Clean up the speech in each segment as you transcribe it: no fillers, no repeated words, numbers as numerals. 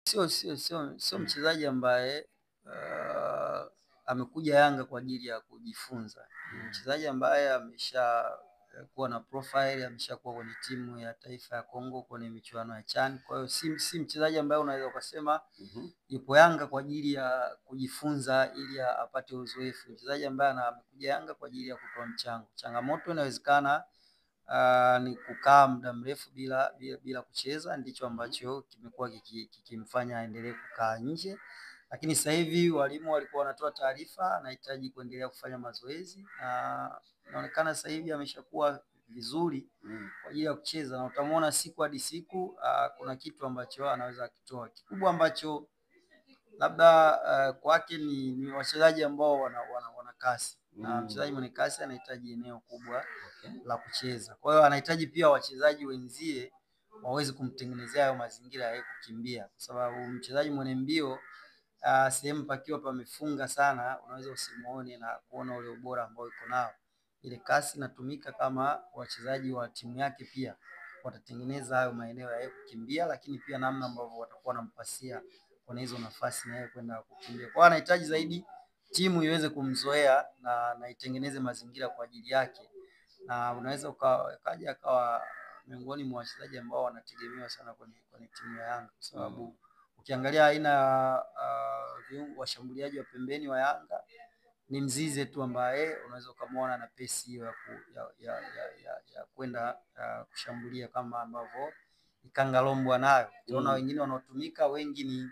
Sio Mm. mchezaji ambaye amekuja Yanga kwa ajili ya kujifunza. Ni mchezaji ambaye kuwa na profile, ameshakuwa kwenye timu ya taifa ya Kongo kwenye michuano ya CHAN. Kwa hiyo si mchezaji ambaye unaweza ukasema yupo Yanga kwa ajili ya kujifunza ili apate uzoefu. Mchezaji ambaye amekuja Yanga kwa ajili ya kutoa mchango. Changamoto inawezekana ni kukaa muda mrefu bila kucheza, ndicho ambacho kimekuwa kikimfanya aendelee kukaa nje. Lakini sasa hivi walimu walikuwa wanatoa taarifa anahitaji kuendelea kufanya mazoezi, na inaonekana sasa hivi ameshakuwa vizuri kwa ajili ya kucheza, na utamwona siku hadi siku kuna kitu ambacho anaweza kitoa. Kikubwa ambacho labda kwake ni wachezaji ambao wana kasi, na mchezaji mwenye kasi anahitaji eneo kubwa la kucheza. Kwa hiyo anahitaji pia wachezaji wenzie waweze kumtengenezea hayo mazingira ya kukimbia, kwa sababu mchezaji mwenye mbio sehemu pakiwa pamefunga sana, unaweza usimuone na kuona ule ubora ambao yuko nao. Ile kasi inatumika kama wachezaji wa timu yake pia watatengeneza hayo maeneo ya kukimbia, lakini pia namna ambavyo watakuwa wanampasia kwenye hizo nafasi na yeye kwenda kukimbia. Kwa hiyo anahitaji zaidi timu iweze kumzoea na itengeneze mazingira kwa ajili yake, na unaweza ukaja akawa miongoni mwa wachezaji ambao wanategemewa sana kwenye timu ya Yanga, kwa sababu ukiangalia aina washambuliaji wa pembeni wa Yanga ni Mzize tu ambaye unaweza ukamwona na pesi hiyo ya kwenda kushambulia kama ambavyo Ikangalombo nayo. Tunaona wengine wanaotumika wengi ni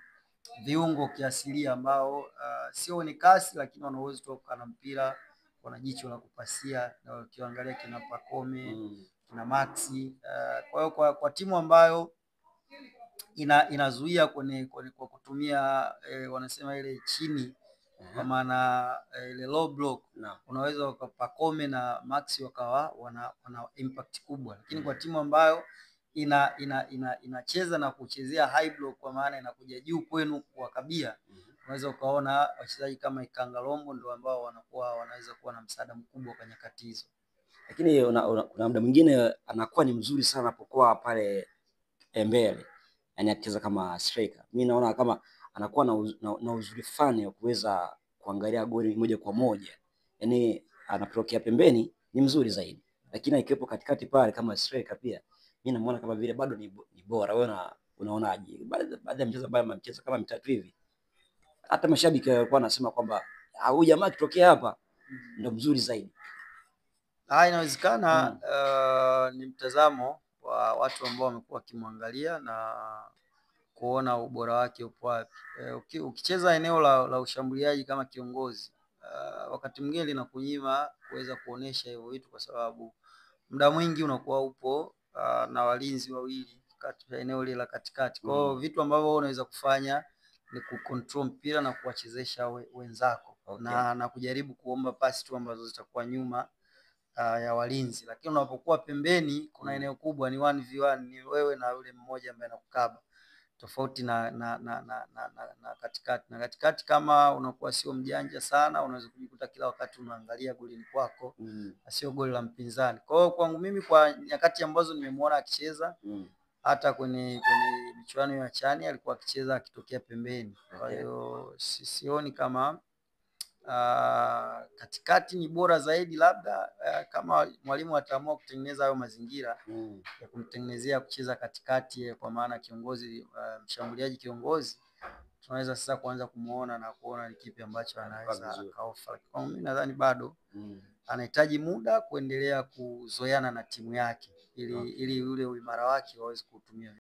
viungo kiasilia ambao sio ni kasi, lakini wana uwezo kutoka na mpira, wana jicho la kupasia, na ukiangalia kina Pacome, kina Maxi. Kwa hiyo kwa timu ambayo inazuia kwa kutumia wanasema ile chini, kwa maana ile low block, unaweza Pacome na Maxi wakawa wana impact kubwa. Lakini kwa timu ambayo inacheza na kuchezea high block, kwa maana inakuja juu kwenu kuwakabia, unaweza ukaona wachezaji kama Ikangalombo ndio ambao wanaweza kuwa na msaada mkubwa kwa nyakati hizo. Lakini kuna muda mwingine anakuwa ni mzuri sana anapokuwa pale mbele, yani akicheza kama striker. Mimi naona kama anakuwa na uzuri fulani wa kuweza kuangalia goli moja kwa moja, yani anapotokea pembeni ni mzuri zaidi, lakini akiwepo katikati pale kama striker pia mimi namuona kama vile bado ni bora. Wewe unaonaje? Baada ya mchezo ambaye amecheza kama mitatu hivi, hata mashabiki walikuwa wanasema kwamba huyu jamaa akitokea hapa ndio mzuri zaidi. Inawezekana ni mtazamo wa watu ambao wamekuwa wakimwangalia na kuona ubora wake upo wapi. Ukicheza eneo la ushambuliaji kama kiongozi, wakati mwingine linakunyima kuweza kuonesha hivyo vitu, kwa sababu muda mwingi unakuwa upo na walinzi wawili katika eneo lile la katikati. Kwa hiyo vitu ambavyo unaweza kufanya ni kucontrol mpira na kuwachezesha wenzako, na kujaribu kuomba pasi tu ambazo zitakuwa nyuma ya walinzi. Lakini unapokuwa pembeni, kuna eneo kubwa, ni 1v1, ni wewe na yule mmoja ambaye anakukaba, tofauti na katikati. Na katikati kama unakuwa sio mjanja sana, unaweza kujikuta kila wakati unaangalia golini kwako na sio goli la mpinzani. Kwa hiyo kwangu mimi, kwa nyakati ambazo nimemwona akicheza, hata kwenye michuano ya CHAN alikuwa akicheza akitokea pembeni. Kwa hiyo sioni kama katikati ni bora zaidi, labda kama mwalimu ataamua kutengeneza hayo mazingira ya kumtengenezea kucheza katikati, kwa maana kiongozi, mshambuliaji kiongozi, tunaweza sasa kuanza kumuona na kuona ni kipi ambacho anaweza akaofa. Kwa mimi nadhani bado anahitaji muda kuendelea kuzoeana na timu yake ili ule uimara wake waweze kutumia.